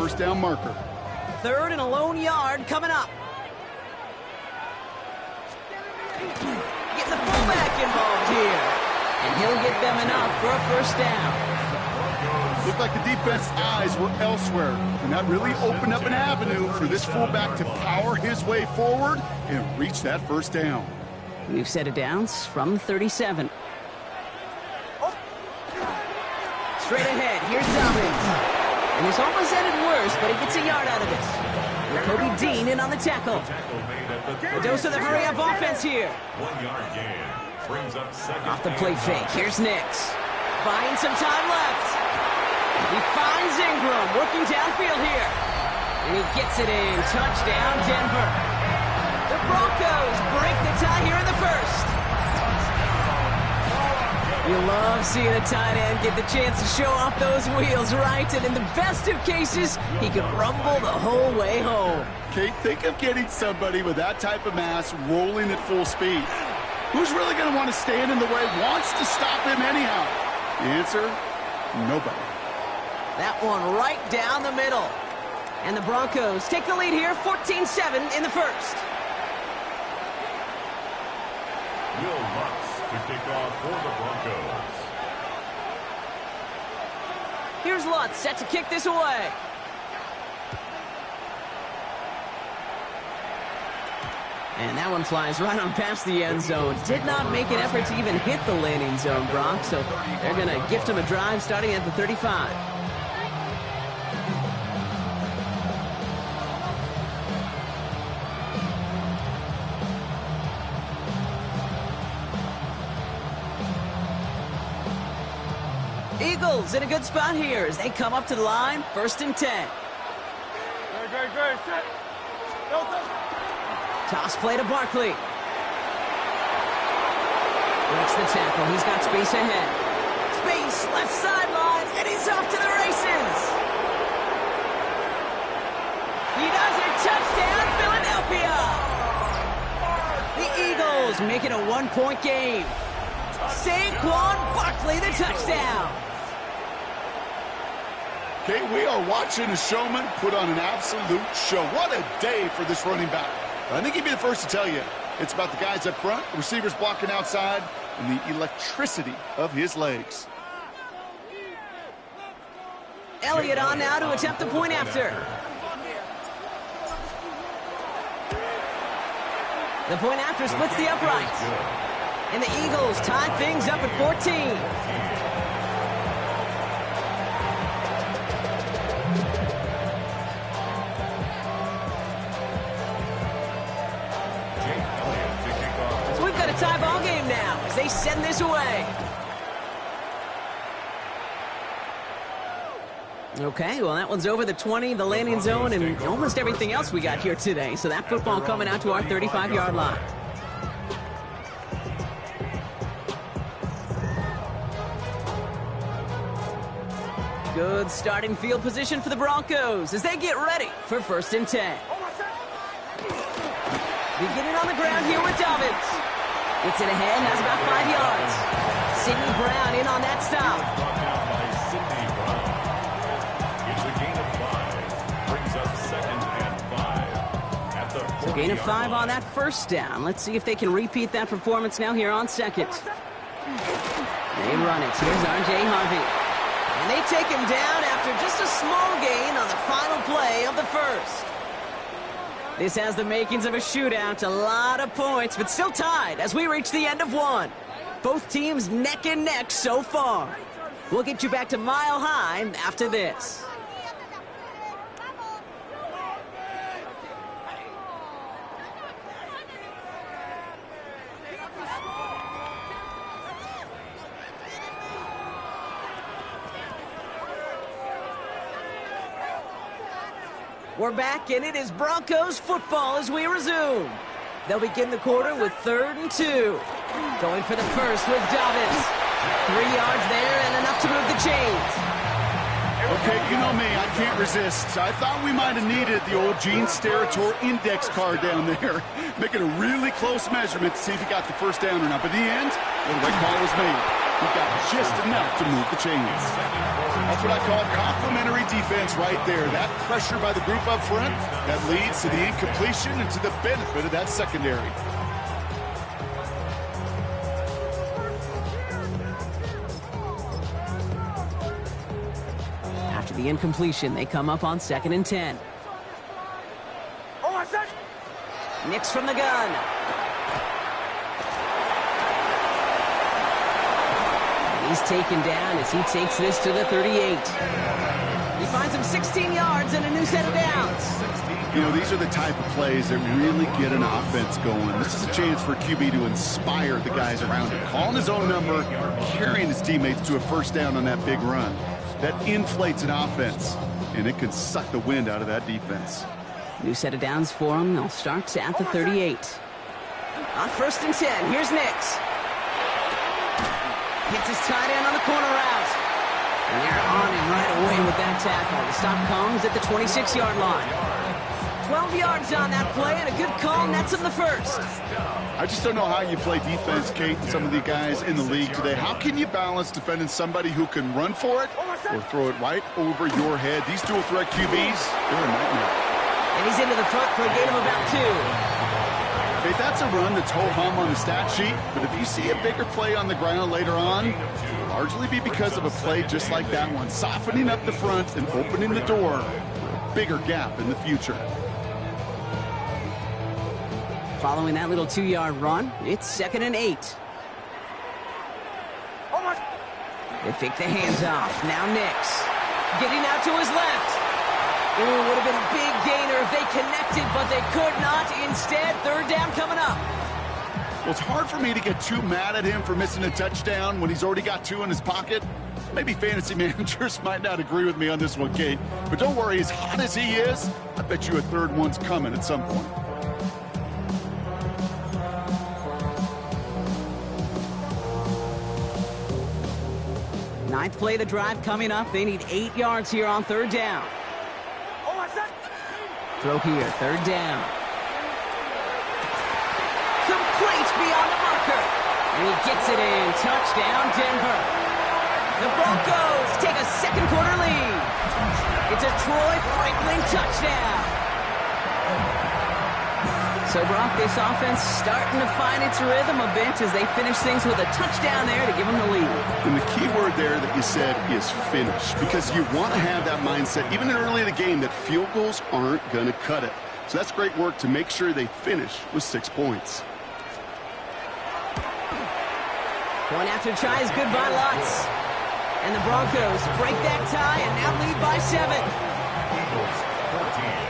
first down marker. 3rd and a lone yard coming up. Get the fullback involved here. And he'll get them enough for a first down. Looked like the defense's eyes were elsewhere, and that really opened up an avenue for this fullback to power his way forward and reach that first down. We've set it downs from 37. Straight ahead, here's Dobbins. And this almost ended worse, but he gets a yard out of this. With Kobe Dean in on the tackle. The dose of the hurry-up offense here. 1 yard gain. Brings up second. Off the play fake, here's Nix. Buying some time left. He finds Ingram working downfield here. And he gets it in. Touchdown, Denver. The Broncos break the tie here in the first. You love seeing a tight end get the chance to show off those wheels, right? And in the best of cases, he can rumble the whole way home. Kate, think of getting somebody with that type of mass rolling at full speed. Who's really going to want to stand in the way, wants to stop him anyhow? The answer, nobody. That one right down the middle. And the Broncos take the lead here, 14-7 in the first. Will Lutz to kick off for the Broncos. Here's Lutz set to kick this away. And that one flies right on past the end zone. Did not make an effort to even hit the landing zone, Brock. So they're going to gift him a drive starting at the 35. Eagles in a good spot here as they come up to the line, 1st and 10. Great. Toss play to Barkley. Breaks the tackle. He's got space ahead. Space, left sideline, and he's off to the races. He does it. Touchdown, Philadelphia. The Eagles make it a 1-point game. Saquon Barkley, the touchdown. Okay, we are watching a showman put on an absolute show. What a day for this running back. I think he'd be the first to tell you it's about the guys up front, the receivers blocking outside, and the electricity of his legs. Elliott on now to attempt the point after. The point after splits the uprights. And the Eagles tie things up at 14. Tie ball game now as they send this away. Okay, well, that one's over the 20, the landing zone, and almost everything else we got here today. So that football coming out to our 35-yard line. Good starting field position for the Broncos as they get ready for 1st and 10. Beginning on the ground here with Dobbins. Gets it ahead, has about 5 yards. Sidney Brown in on that stop. Brought down by Sidney Brown. It's a gain of 5. Brings up 2nd and 5. At the 40-yard So gain of 5 on line. that first down. Let's see if they can repeat that performance now here on 2nd. They run it. Here's R.J. Harvey. And they take him down after just a small gain on the final play of the first. This has the makings of a shootout, a lot of points, but still tied as we reach the end of one. Both teams neck and neck so far. We'll get you back to Mile High after this. We're back, and it is Broncos football as we resume. They'll begin the quarter with 3rd and 2. Going for the first with Dobbins. 3 yards there and enough to move the chains. Okay, you know me, I can't resist. I thought we might have needed the old Gene Steratore index card down there. Making a really close measurement to see if he got the first down or not. But in the end, the right call was made. He got just enough to move the chains. That's what I call complementary defense right there. That pressure by the group up front, that leads to the incompletion and to the benefit of that secondary. After the incompletion, they come up on 2nd and 10. Nix from the gun. He's taken down as he takes this to the 38. He finds him 16 yards and a new set of downs. You know, these are the type of plays that really get an offense going. This is a chance for a QB to inspire the guys around him. Calling his own number, carrying his teammates to a first down on that big run. That inflates an offense, and it can suck the wind out of that defense. New set of downs for him. They'll start at the 38. On 1st and 10, here's Nix. Hits his tight end on the corner route. And they're on him right away with that tackle. The stop comes at the 26-yard line. 12 yards on that play, and a good call nets him the first. I just don't know how you play defense, Kate, and some of the guys in the league today. How can you balance defending somebody who can run for it or throw it right over your head? These dual threat QBs, they're a nightmare. And he's into the front for a gain of about 2. Okay, that's a run that's ho-hum on the stat sheet, but if you see a bigger play on the ground later on, it'll largely be because of a play just like that one, softening up the front and opening the door for a bigger gap in the future. Following that little 2-yard run, it's 2nd and 8. They fake the hands off. Now Nix. Getting out to his left. Ooh, would have been a big gainer if they connected, but they could not. Instead, 3rd down coming up. Well, it's hard for me to get too mad at him for missing a touchdown when he's already got 2 in his pocket. Maybe fantasy managers might not agree with me on this one, Kate. But don't worry, as hot as he is, I bet you a 3rd one's coming at some point. Ninth play of the drive coming up. They need 8 yards here on 3rd down. Throw here, 3rd down. Complete beyond the marker. And he gets it in. Touchdown, Denver. The Broncos take a 2nd quarter lead. It's a Troy Franklin touchdown. So, Brock, this offense starting to find its rhythm a bit as they finish things with a touchdown there to give them the lead. And the key word there that you said is finish, because you want to have that mindset, even early in the game, that field goals aren't going to cut it. So that's great work to make sure they finish with 6 points. Point after try is good by Lutz. And the Broncos break that tie and now lead by 7. Eagles 14.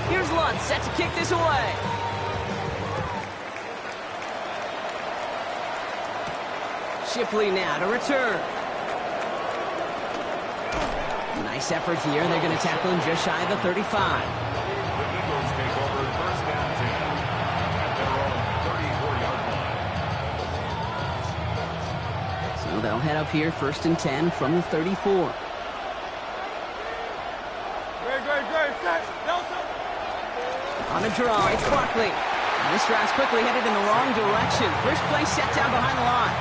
Here's Lutz set to kick this away. Shipley now to return. Nice effort here. They're going to tackle him just shy of the 35. The Eagles take over 1st and 10 at their own 34-yard line. So they'll head up here 1st and 10 from the 34. On the draw, it's Barkley. And this drive's quickly headed in the wrong direction. First play set down behind the line.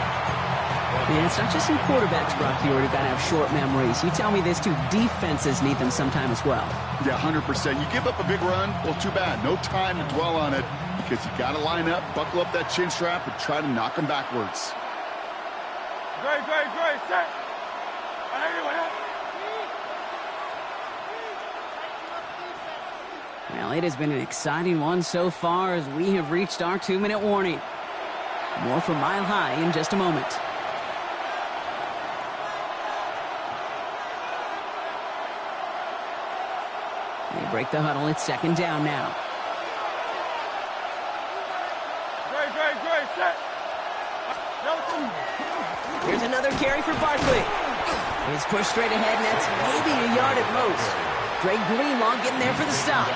And it's not just in quarterbacks, Brock, you already got to have short memories. You tell me this too, defenses need them sometime as well. Yeah, 100%. You give up a big run, well, too bad. No time to dwell on it because you got to line up, buckle up that chin strap, and try to knock them backwards. Great, set. Well, it has been an exciting one so far as we have reached our 2-minute warning. More from Mile High in just a moment. They break the huddle. It's 2nd down now. Great, set. Here's another carry for Barkley. He's pushed straight ahead, and that's maybe a yard at most. Dre Greenlaw getting there for the stop.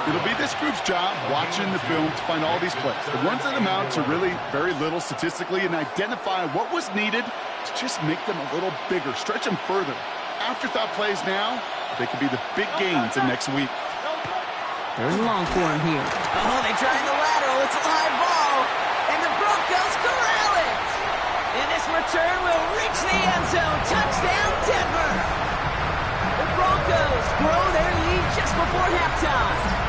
It'll be this group's job watching the film to find all these plays. The ones that amount to really very little statistically and identify what was needed to just make them a little bigger, stretch them further. afterthought plays now, they could be the big gains of next week. Third and long for him here. Oh, they try the lateral. It's a live ball. And the Broncos corral it. And this return will reach the end zone. Touchdown, Denver. The Broncos grow their lead just before halftime.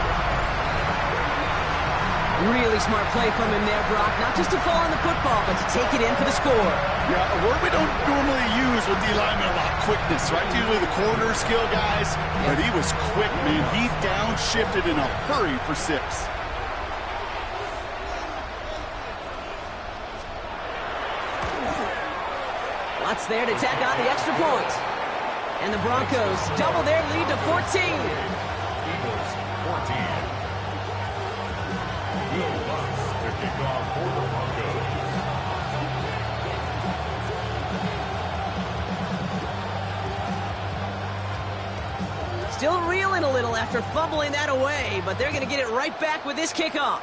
Really smart play from him there, Brock. Not just to fall on the football, but to take it in for the score. Yeah, a word we don't normally use with the lineman a lot, quickness, right? Usually the corner skill guys, but he was quick, man. He downshifted in a hurry for 6. Watts there to tack on the extra point. And the Broncos double their lead to 14. Eagles 14. Will Lutz to kick off for the Broncos. Still reeling a little after fumbling that away, but they're going to get it right back with this kickoff.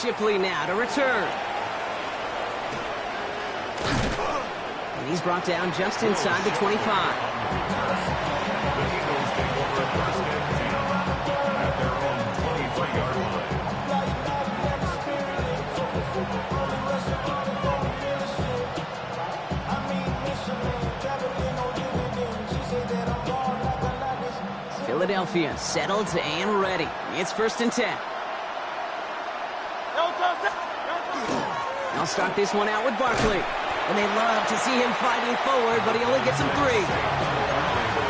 Shipley now to return. And he's brought down just inside the 25. The Eagles take over a first and 10 at their own 23-yard line. Philadelphia settled and ready. It's first and 10. I'll start this one out with Barkley. And they love to see him fighting forward, but he only gets him 3.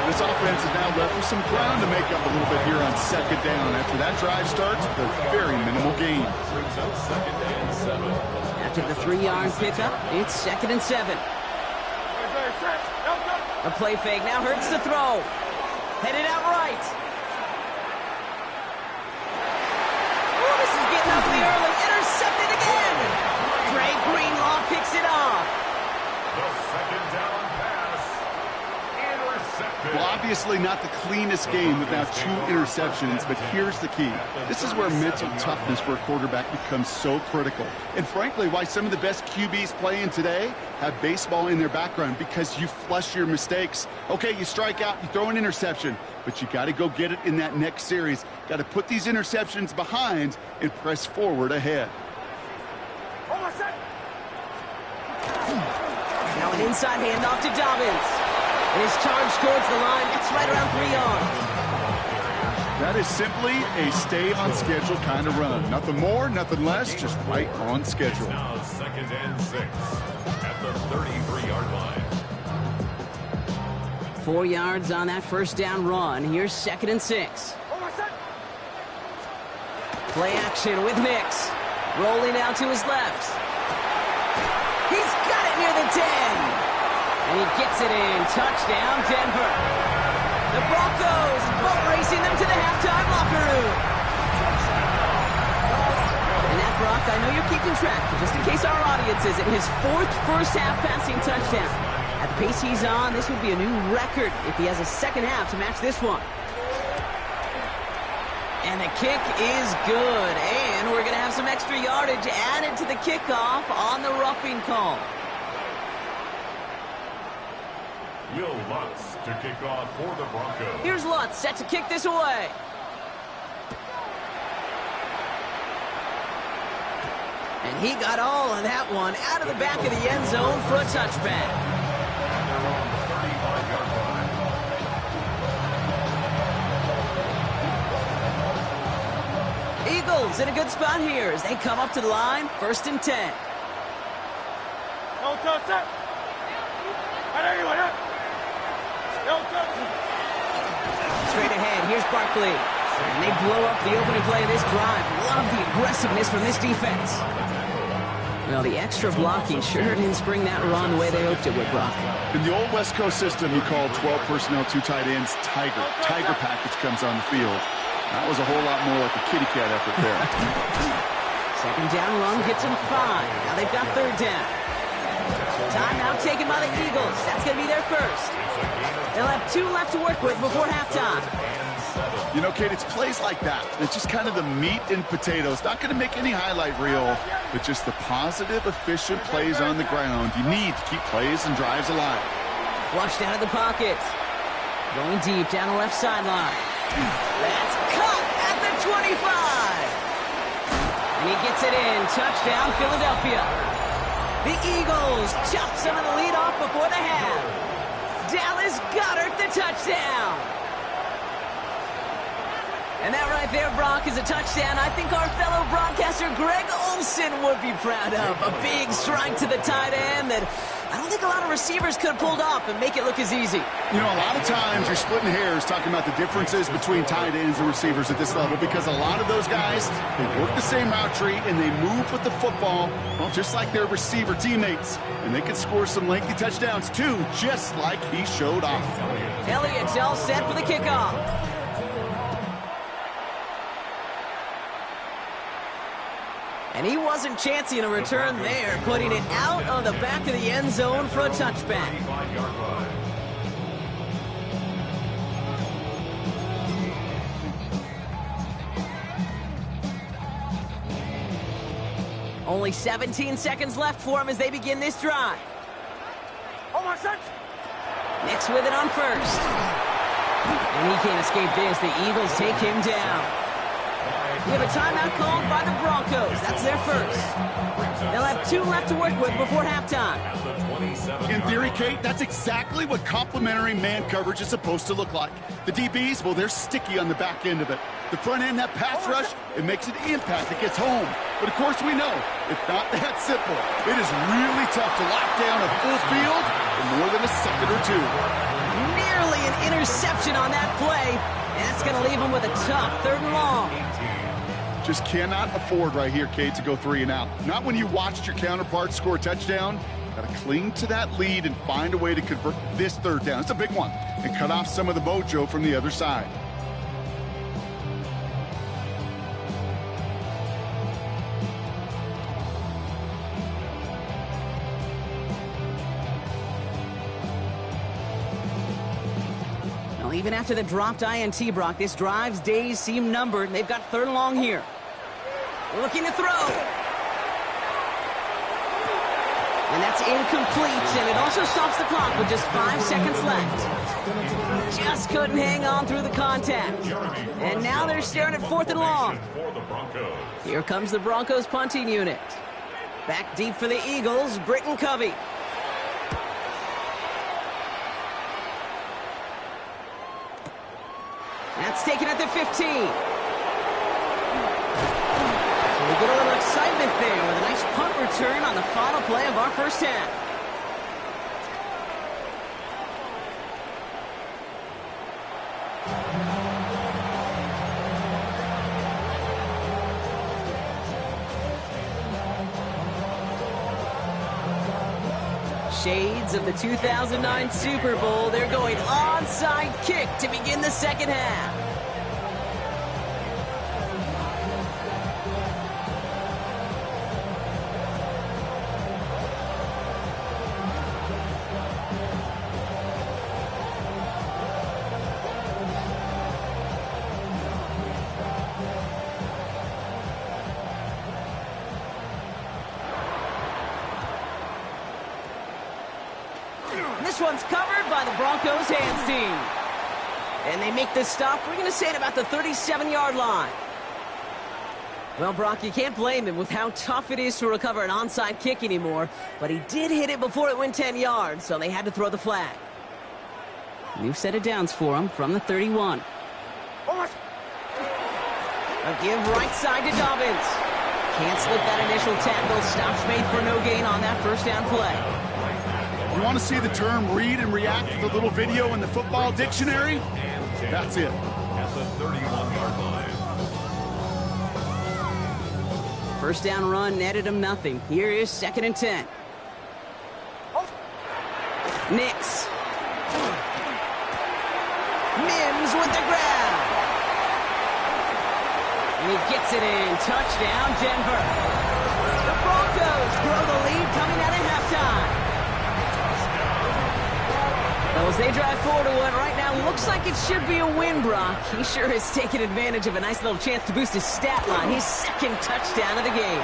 This offense is now left with some ground to make up a little bit here on second down. After that drive starts, a very minimal gain. Brings up second and 7. After the 3-yard pickup, it's second and 7. A play fake now hurts the throw. Headed out right. Oh, this is getting ugly early. Intercepted again. Dre Greenlaw picks it off. The second down pass. Intercepted. Well, obviously not the cleanest game with now 2 interceptions, but here's the key. This is where mental toughness for a quarterback becomes so critical. And frankly, why some of the best QBs playing today have baseball in their background, because you flush your mistakes. Okay, you strike out, you throw an interception, but you got to go get it in that next series. Got to put these interceptions behind and press forward ahead. Now an inside handoff to Dobbins. And his charge towards the line. That's right around 3 yards. That is simply a stay on schedule kind of run. Nothing more, nothing less, just right on schedule. Now second and 6 at the 33-yard line. 4 yards on that first down run. Here's second and 6. Play action with Nix. Rolling out to his left. He's got it near the 10. And he gets it in. Touchdown, Denver. The Broncos boat racing them to the halftime locker room. And that, Brock, I know you're keeping track, but just in case our audience isn't, his 4th first-half passing touchdown. At the pace he's on, this would be a new record if he has a second half to match this one. And the kick is good. And we're going to have some extra yardage added to the kickoff on the roughing call. Will Lutz to kick off for the Broncos. Here's Lutz set to kick this away. And he got all of that one out of the back of the end zone for a touchback. At their own 35-yard line. Eagles in a good spot here as they come up to the line, first and 10. Straight ahead, here's Barkley. And they blow up the opening play of this drive. Love the aggressiveness from this defense. Well, the extra blocking sure didn't spring that run the way they hoped it would, Brock. In the old West Coast system, you call 12 personnel, 2 tight ends, Tiger. Tiger package comes on the field. That was a whole lot more like a kitty cat effort there. Second down run gets them 5. Now they've got third down. Timeout taken by the Eagles. That's going to be their first. They'll have 2 left to work with before halftime. You know, Kate, it's plays like that. It's just kind of the meat and potatoes. Not going to make any highlight reel, but just the positive, efficient plays on the ground. You need to keep plays and drives alive. Flushed out of the pocket. Going deep down the left sideline. That's caught at the 25. And he gets it in. Touchdown, Philadelphia. The Eagles chop some of the lead off before the half. Dallas Goedert the touchdown. And that right there, Brock, is a touchdown I think our fellow broadcaster Greg Olsen would be proud of. A big strike to the tight end that I don't think a lot of receivers could have pulled off and make it look as easy. You know, a lot of times you're splitting hairs talking about the differences between tight ends and receivers at this level because a lot of those guys, they work the same route tree and they move with the football, well, just like their receiver teammates. And they can score some lengthy touchdowns, too, just like he showed off. Elliott's all set for the kickoff. And he wasn't chancing a return there, putting it out on the back of the end zone for a touchback. Only 17 seconds left for him as they begin this drive. Nix with it on first. And he can't escape this. The Eagles take him down. We have a timeout called by the Broncos. That's their first. They'll have 2 left to work with before halftime. In theory, Kate, that's exactly what complementary man coverage is supposed to look like. The DBs, well, they're sticky on the back end of it. The front end, that pass rush, it makes an impact. It gets home. But, of course, we know it's not that simple. It is really tough to lock down a full field for more than a second or two. Nearly an interception on that play. And that's going to leave him with a tough 3rd and long. Just cannot afford right here, Kate, to go 3 and out. Not when you watched your counterpart score a touchdown. Got to cling to that lead and find a way to convert this 3rd down. It's a big one. And cut off some of the mojo from the other side. Well, even after the dropped INT, Brock, this drive's days seem numbered. They've got 3rd and long here. Looking to throw. And that's incomplete, and it also stops the clock with just 5 seconds left. Just couldn't hang on through the contact. And now they're staring at 4th and long. Here comes the Broncos punting unit. Back deep for the Eagles, Britton Covey. That's taken at the 15. We get a little excitement there with a nice punt return on the final play of our first half. Shades of the 2009 Super Bowl. They're going onside kick to begin the second half. This one's covered by the Broncos hands team. And they make this stop, we're going to say, at about the 37-yard line. Well, Brock, you can't blame him with how tough it is to recover an onside kick anymore. But he did hit it before it went 10 yards, so they had to throw the flag. New set of downs for him from the 31. A give right side to Dobbins. Can't slip that initial tackle. Stops made for no gain on that first down play. You want to see the term read and react with a little video in the football dictionary? That's it. At the 31-yard line. First down run netted him nothing. Here is 2nd and 10. Nix. Mims with the grab. And he gets it in. Touchdown, Denver. The Broncos grow the lead coming out of halftime. Well, as they drive forward to what right now looks like it should be a win, Brock. He sure has taken advantage of a nice little chance to boost his stat line. His second touchdown of the game.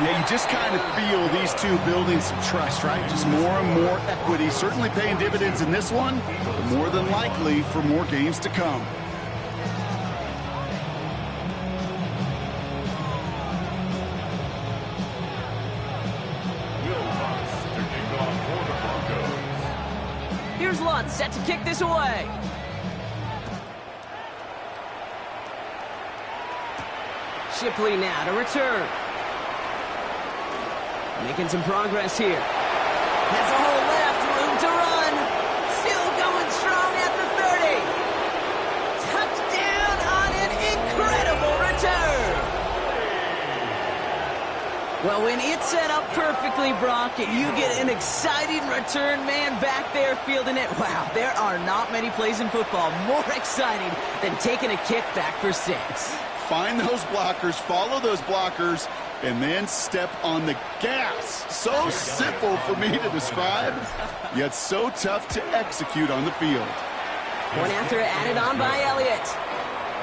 Yeah, you just kind of feel these two building some trust, right? Just more and more equity. Certainly paying dividends in this one, but more than likely for more games to come. Here's Lutz set to kick this away. Shipley now to return. Making some progress here. Has a hole left, room to run. Still going strong at the 30. Touchdown on an incredible return. Well, when it's set up perfectly, Brock, and you get an exciting return man back there fielding it, wow, there are not many plays in football more exciting than taking a kick back for 6. Find those blockers, follow those blockers, and then step on the gas. So simple for me to describe, yet so tough to execute on the field. Point after added on by Elliott.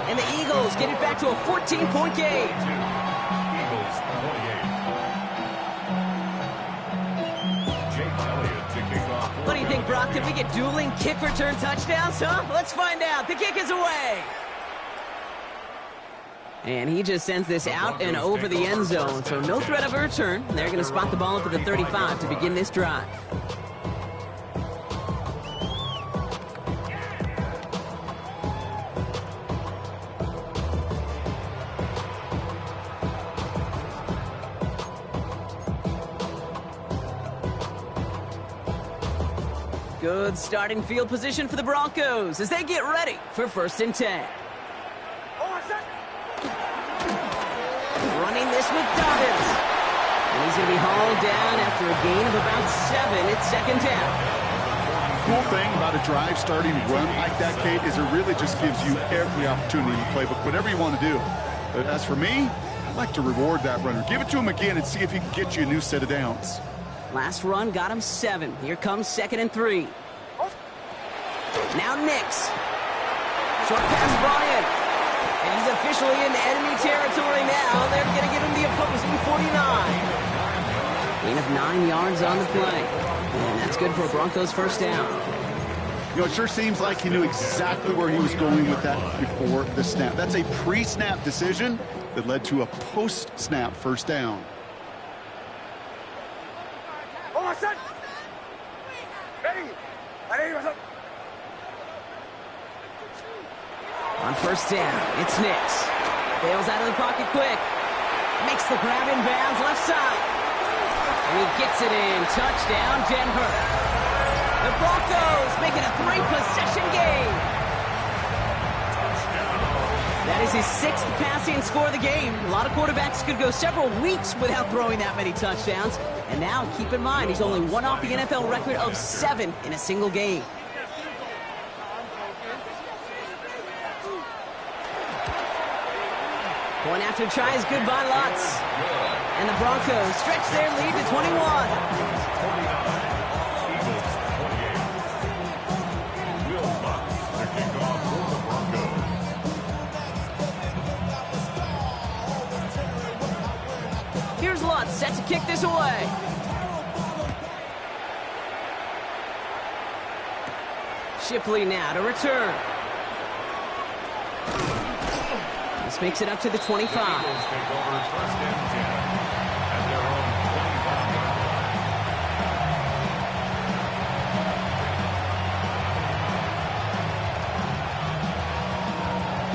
And the Eagles get it back to a 14-point game. Eagles 28. Jake Elliott to kick off. What do you think, Brock? Can we get dueling kick return touchdowns, huh? Let's find out. The kick is away. And he just sends this out and over the end zone, so no threat of a return. They're going to spot the ball up at the 35 to begin this drive. Good starting field position for the Broncos as they get ready for 1st and 10. Running this with Dobbins. And he's going to be hauled down after a gain of about 7. It's 2nd down. Cool thing about a drive starting run like that, Kate, is it really just gives you every opportunity in the playbook, whatever you want to do. But as for me, I'd like to reward that runner. Give it to him again and see if he can get you a new set of downs. Last run got him 7. Here comes 2nd and 3. Now Nix. Short pass brought in. And he's officially in enemy territory now. They're going to give him the opposing 49. Gain of 9 yards on the play. And that's good for a Broncos 1st down. You know, it sure seems like he knew exactly where he was going with that before the snap. That's a pre-snap decision that led to a post-snap 1st down. On 1st down, it's Nix. Bails out of the pocket quick. Makes the grab in bounds left side. And he gets it in. Touchdown, Denver. The Broncos make it a 3-possession game. That is his 6th passing score of the game. A lot of quarterbacks could go several weeks without throwing that many touchdowns. And now, keep in mind, he's only one off the NFL record of 7 in a single game. Point after try is good by Lutz. And the Broncos stretch their lead to 21. Here's Lutz set to kick this away. Shipley now to return. This makes it up to the 25.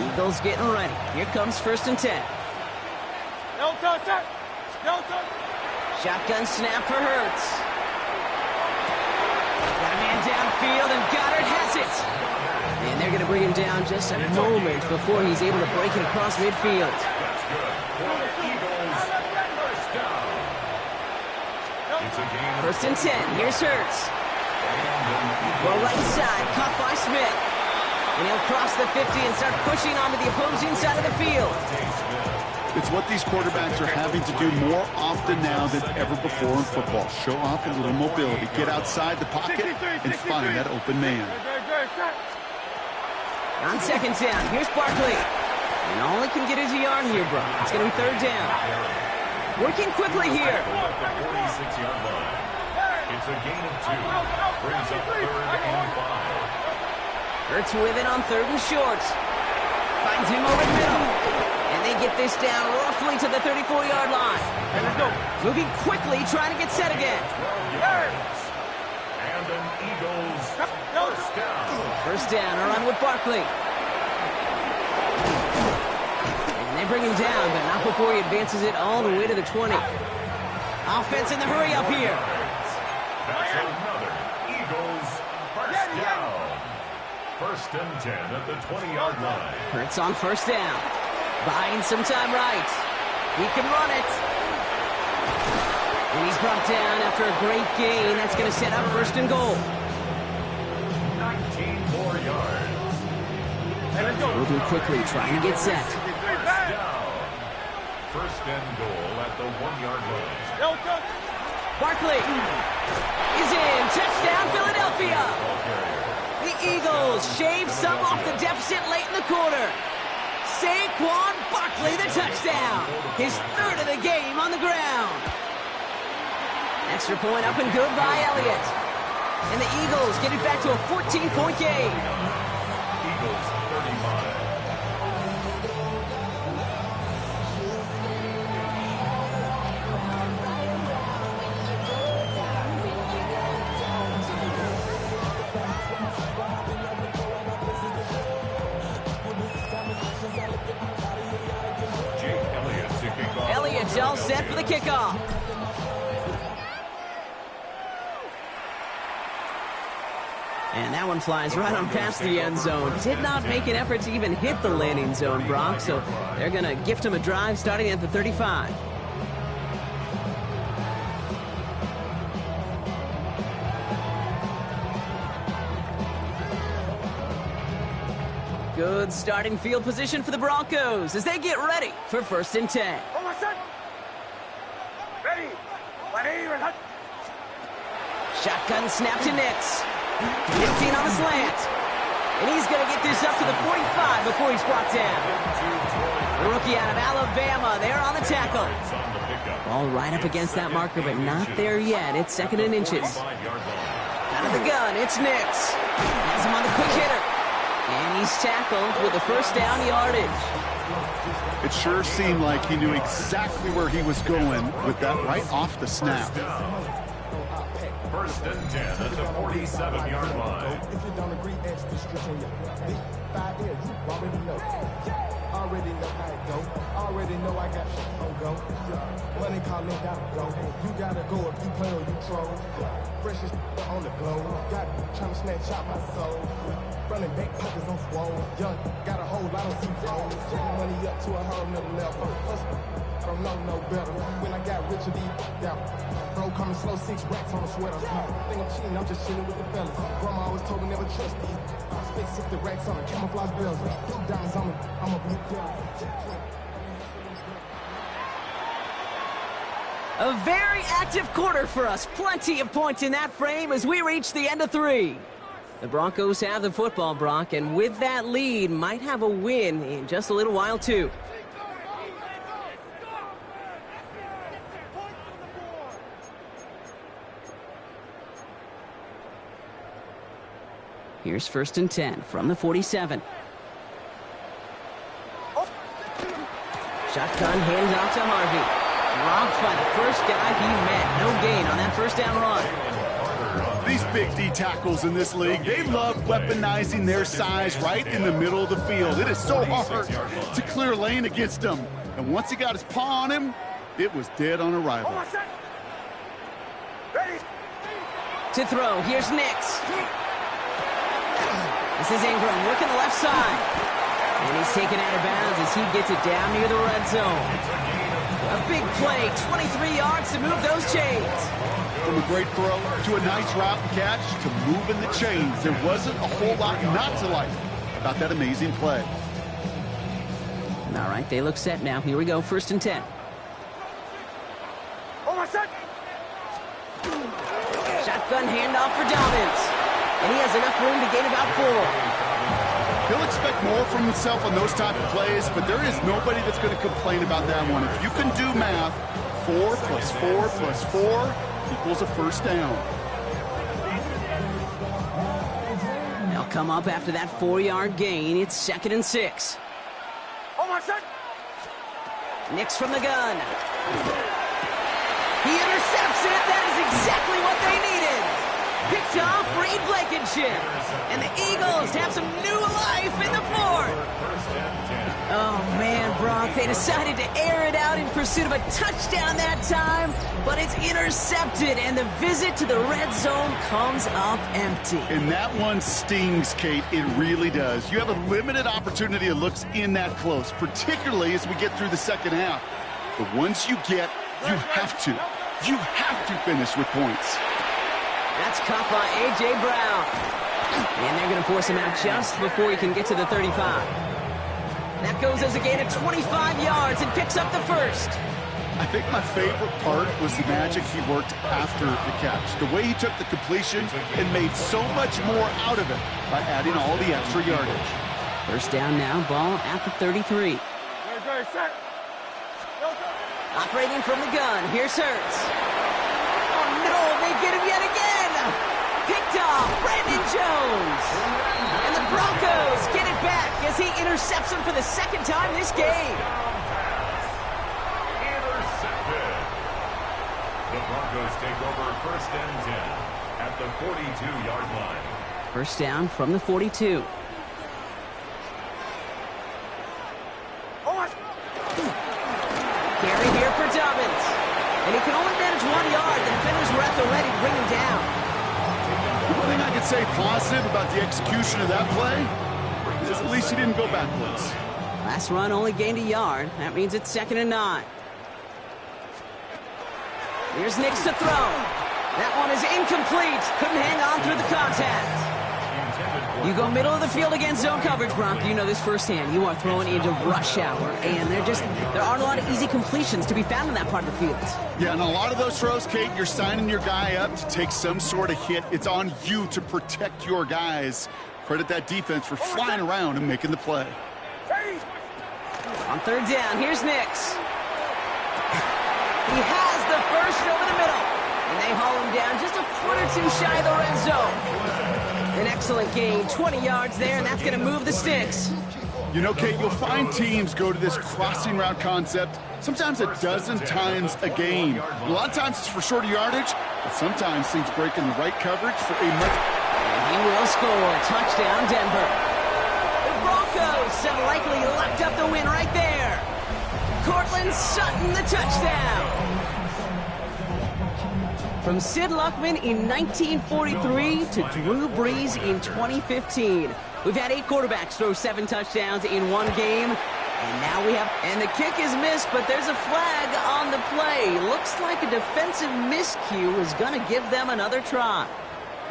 Eagles getting ready. Here comes 1st and 10. No touch. No touch. Shotgun snap for Hurts. Got a man downfield, and Goddard has it. And they're going to bring him down just a moment before he's able to break it across midfield. First and 10. Here's Hurts. Well, right side, caught by Smith. And he'll cross the 50 and start pushing onto the opposing side of the field. It's what these quarterbacks are having to do more often now than ever before in football. Show off a little mobility. Get outside the pocket and find that open man. On second down, here's Barkley. And all he can get is a yard here, bro. It's going to be third down. Working quickly here. At the 46-yard line. It's a gain of 2. Brings up 3rd and 5. Hurts with it on 3rd and short. Finds him over the middle. And they get this down roughly to the 34-yard line. Moving quickly, trying to get set again. 12 yards. And an Eagles first down. First down, a run with Barkley. And they bring him down, but not before he advances it all the way to the 20. Offense in the hurry up here. That's another Eagles first down. First and 10 at the 20-yard line. Hurts on first down. Buying some time right. He can run it. And he's brought down after a great gain. That's going to set up first and goal. 19 more yards. Moving quickly, trying to get set. First down. First and goal at the 1-yard line. Barkley is in. Touchdown, Philadelphia. The Eagles shave some off the deficit late in the quarter. Saquon Barkley, the touchdown. His 3rd of the game on the ground. Extra point up and good by Elliott. And the Eagles get it back to a 14-point game. Eagles 35. Elliott's all set for the kickoff. And that one flies right on past the end zone. Did not make an effort to even hit the landing zone, Brock, so they're going to gift him a drive starting at the 35. Good starting field position for the Broncos as they get ready for first and 10. Shotgun snap to Nix. 15 on the slant. And he's going to get this up to the 45 before he's brought down. The rookie out of Alabama there on the tackle. Ball right up against that marker, but not there yet. It's 2nd and inches. Out of the gun, it's Nix. Has him on the quick hitter. And he's tackled with the first down yardage. It sure seemed like he knew exactly where he was going with that right off the snap. First and 10 at the 47-yard line. If you don't agree, ask the script on your big 5 years, you already know. Already know how it go. Already know I got shit on go. Money calling, gotta go. You gotta go if you play or you troll. Freshest on the globe. Got trying to snatch out my soul. Running back pockets on swole. Young, got a whole lot of C-rolls. Getting money up to a whole nother level. I don't know no better. When I got rich of these out. Bro coming slow, 6 racks on a sweater. Think I'm cheating, I'm just chilling with the fellas. Grandma always told me never trust these. I spent 60 racks on a camouflage bells. Blue diamonds on me, I'm a blue killer. A very active quarter for us. Plenty of points in that frame as we reach the end of 3. The Broncos have the football, Brock, and with that lead, might have a win in just a little while, too. Here's first and 10 from the 47. Shotgun hands out to Harvey. Dropped by the first guy he met. No gain on that first down run. These big D tackles in this league, they love weaponizing their size right in the middle of the field. It is so hard to clear lane against them. And once he got his paw on him, it was dead on arrival. To throw, here's Nix. This is Ingram working the left side. And he's taken out of bounds as he gets it down near the red zone. A big play, 23 yards to move those chains. From a great throw to a nice route and catch to moving the chains. There wasn't a whole lot not to like about that amazing play. All right, they look set now. Here we go, 1st and 10. Shotgun handoff for Dobbins. And he has enough room to gain about 4. He'll expect more from himself on those type of plays, but there is nobody that's going to complain about that one. If you can do math, 4 plus 4 plus 4 equals a 1st down. They'll come up after that 4-yard gain. It's 2nd and 6. Nix from the gun. He intercepts it. That is exactly what they needed. Picked off Reed Blankenship. And the Eagles have some new life in the 4th. Oh, man, Brock. They decided to air it out in pursuit of a touchdown that time, but it's intercepted, and the visit to the red zone comes up empty. And that one stings, Kate. It really does. You have a limited opportunity that looks in that close, particularly as we get through the second half. But once you get, you have to finish with points. That's caught by A.J. Brown. And they're going to force him out just before he can get to the 35. That goes as a gain of 25 yards and picks up the 1st. I think my favorite part was the magic he worked after the catch. The way he took the completion and made so much more out of it by adding all the extra yardage. 1st down now, ball at the 33. Operating from the gun, here's Hurts. Oh no, they get him yet again! Picked off, Brandon Jones! And the Broncos get it back as he intercepts him for the 2nd time this game. Intercepted. The Broncos take over 1st and 10 at the 42-yard line. 1st down from the 42. Carry here for Dobbins. And he can only manage 1 yard. The defenders were at the ready to bring him down. One thing I could say positive about the execution of that play is at least he didn't go backwards. Last run only gained 1 yard. That means it's 2nd and 9. Here's Nix to throw. That one is incomplete. Couldn't hang on through the contact. You go middle of the field against zone coverage, Bronk. You know this firsthand. You are throwing into rush hour, and there aren't a lot of easy completions to be found in that part of the field. Yeah, and a lot of those throws, Kate, you're signing your guy up to take some sort of hit. It's on you to protect your guys. Credit that defense for flying around and making the play. On 3rd down, here's Nix. He has the 1st over the middle, and they haul him down just a foot or 2 shy of the red zone. An excellent gain, 20 yards there, and that's going to move the sticks. You know, Kate, you'll find teams go to this crossing route concept sometimes a dozen times a game. A lot of times it's for shorter yardage, but sometimes things break in the right coverage for a much... And he will score. Touchdown, Denver. The Broncos have likely locked up the win right there. Cortland Sutton, the touchdown. From Sid Luckman in 1943 to Drew Brees in 2015. We've had 8 quarterbacks throw 7 touchdowns in 1 game. And now we have... And the kick is missed, but there's a flag on the play. Looks like a defensive miscue is going to give them another try.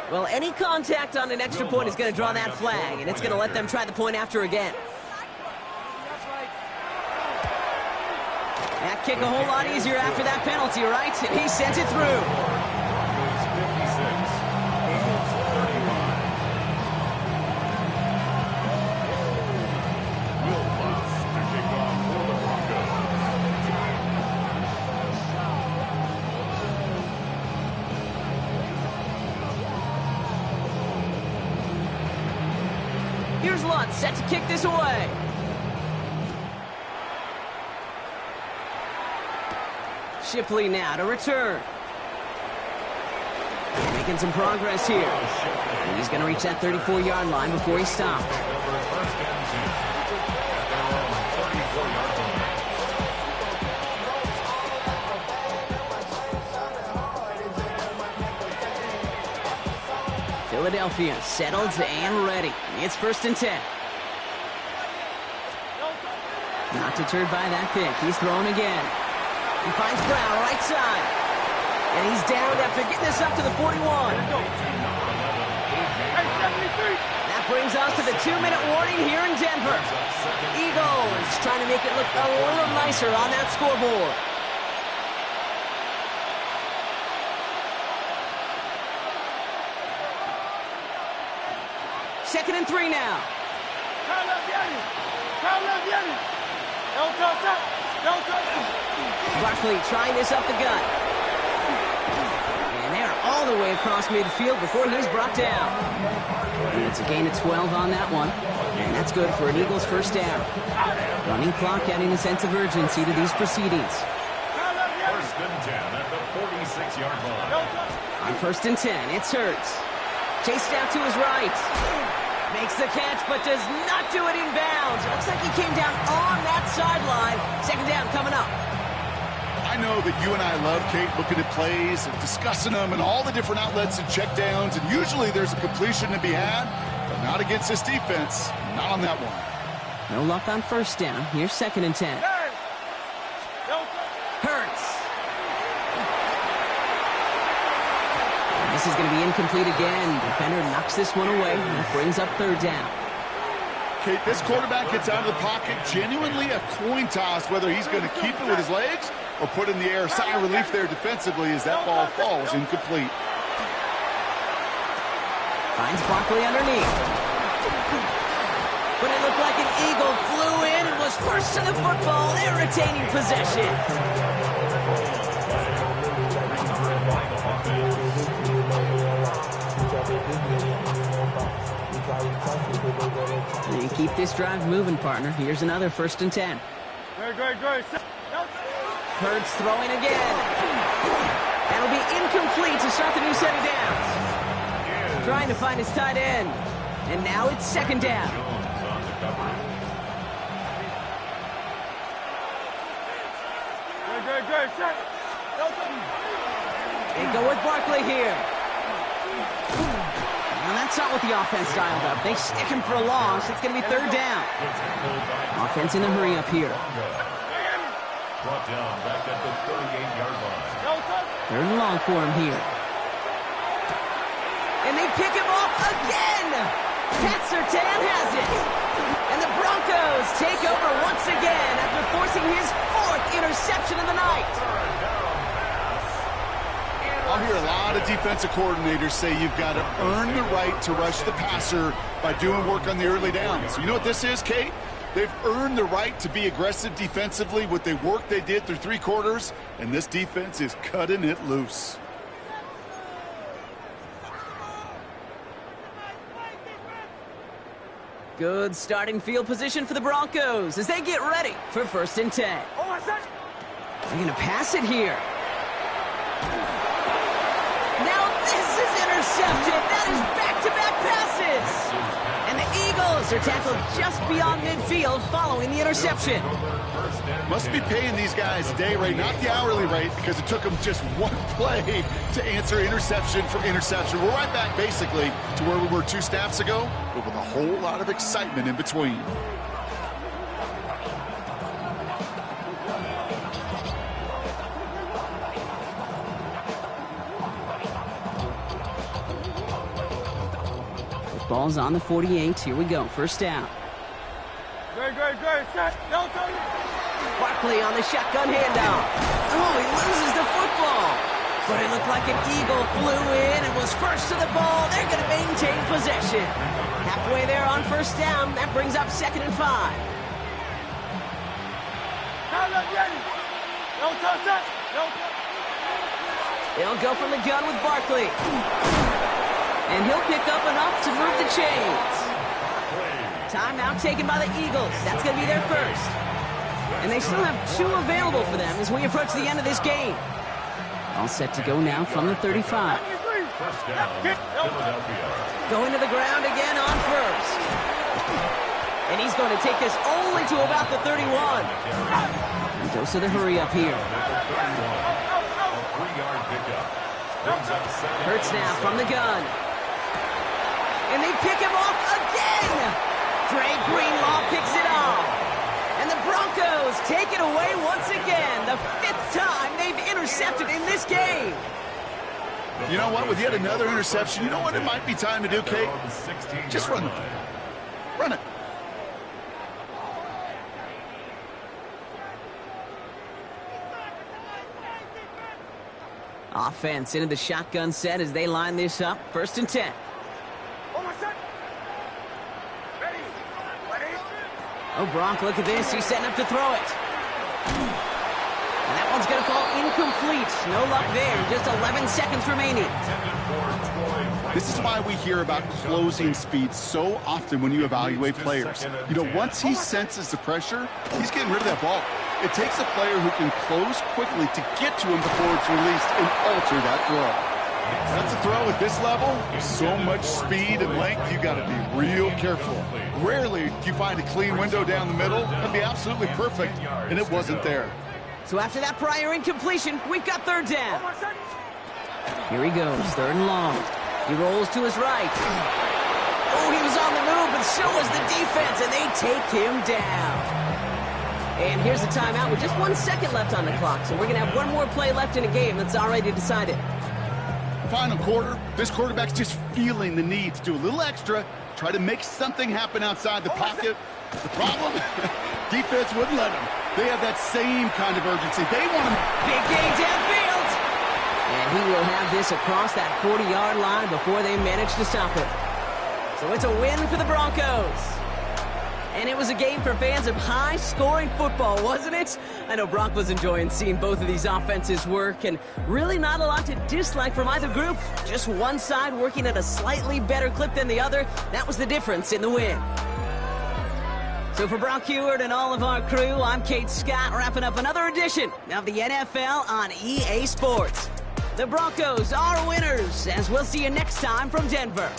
Well, any contact on an extra point is going to draw that flag, and it's going to let them try the point after again. That kick a whole lot easier after that penalty, right? And he sends it through. Here's Lutz set to kick this away. Shipley now to return. Making some progress here. And he's going to reach that 34-yard line before he stopped. Philadelphia settled and ready. It's 1st and 10. Not deterred by that pick. He's throwing again. He finds Brown right side. And he's down after getting this up to the 41. That brings us to the 2-minute warning here in Denver. Eagles trying to make it look a little nicer on that scoreboard. Second and 3 now. Barkley trying this up the gut. And they're all the way across midfield before he's brought down. And it's a gain of 12 on that one. And that's good for an Eagles first down. Running clock adding a sense of urgency to these proceedings. First and 10 at the 46-yard line. On first and 10, it's Hurts. Chased out to his right. Makes the catch, but does not do it in bounds. Looks like he came down on that sideline. Second down coming up. I know that you and I love, Kate, looking at plays and discussing them and all the different outlets and checkdowns, and usually there's a completion to be had, but not against this defense. Not on that one. No luck on first down. Here's second and 10. Hurts. This is going to be incomplete again. Defender knocks this one away. That brings up third down. Kate, this quarterback gets out of the pocket, genuinely a coin toss whether he's going to keep it with his legs or put in the air. Sigh of relief there defensively as that ball falls incomplete. Finds Barkley underneath. But it looked like an Eagle flew in and was first to the football. They're retaining possession. And keep this drive moving, partner. Here's another first and 10. Good. Hurts throwing again. That'll be incomplete to start the new set of downs. Trying to find his tight end. And now it's second down. Good. They go with Barkley here. Well, that's not what the offense dialed up. They stick him for a loss. It's going to be third down. Offense in the hurry up here. Brought down back at the 38-yard line. Third and long for him here. And they pick him off again. Pat Surtain has it. And the Broncos take over once again after forcing his fourth interception of the night. I'll hear a lot of defensive coordinators say you've got to earn the right to rush the passer by doing work on the early downs. You know what this is, Kate? They've earned the right to be aggressive defensively with the work they did through 3 quarters, and this defense is cutting it loose. Good starting field position for the Broncos as they get ready for first and 10. They're going to pass it here. Now this is intercepted. That is back-to-back passes. And the Eagles are tackled just beyond midfield following the interception. Must be paying these guys a day rate, not the hourly rate, because it took them just one play to answer interception for interception. We're right back basically to where we were 2 snaps ago, but with a whole lot of excitement in between. Ball's on the 48. Here we go. First down. Good. Barkley on the shotgun handoff. Oh, he loses the football. But it looked like an Eagle flew in and was first to the ball. They're going to maintain possession. Halfway there on first down. That brings up second and 5. They'll go from the gun with Barkley. And he'll pick up enough to move the chains. Timeout taken by the Eagles. That's going to be their first. And they still have 2 available for them as we approach the end of this game. All set to go now from the 35. First down, Philadelphia. Going to the ground again on first. And he's going to take this only to about the 31. And goes to the hurry up here. A 3-yard pickup. Hurts now from the gun. And they pick him off again. Dre Greenlaw picks it off. And the Broncos take it away once again. The 5th time they've intercepted in this game. You know what? With yet another interception, you know what it might be time to do, Kate? Just run the ball. Run it. Offense into the shotgun set as they line this up. 1st and 10. Oh, Gronk, look at this. He's setting up to throw it. And that one's going to fall incomplete. No luck there. Just 11 seconds remaining. This is why we hear about closing speed so often when you evaluate players. You know, once he senses the pressure, he's getting rid of that ball. It takes a player who can close quickly to get to him before it's released and alter that throw. That's a throw at this level. So much speed and length, you got to be real careful. Rarely do you find a clean window down the middle. That'd be absolutely perfect, and it wasn't there. So after that prior incompletion, we've got 3rd down. Here he goes, 3rd and long. He rolls to his right. Oh, he was on the move, but so was the defense, and they take him down. And here's the timeout with just 1 second left on the clock. So we're going to have one more play left in a game that's already decided. Final quarter, this quarterback's just feeling the need to do a little extra, try to make something happen outside the pocket. The problem? Defense wouldn't let him. They have that same kind of urgency. They want him. Big gain downfield. And he will have this across that 40-yard line before they manage to stop it. So it's a win for the Broncos. And it was a game for fans of high-scoring football, wasn't it? I know Brock was enjoying seeing both of these offenses work, and really not a lot to dislike from either group. Just one side working at a slightly better clip than the other. That was the difference in the win. So for Brock Heward and all of our crew, I'm Kate Scott, wrapping up another edition of the NFL on EA Sports. The Broncos are winners, as we'll see you next time from Denver.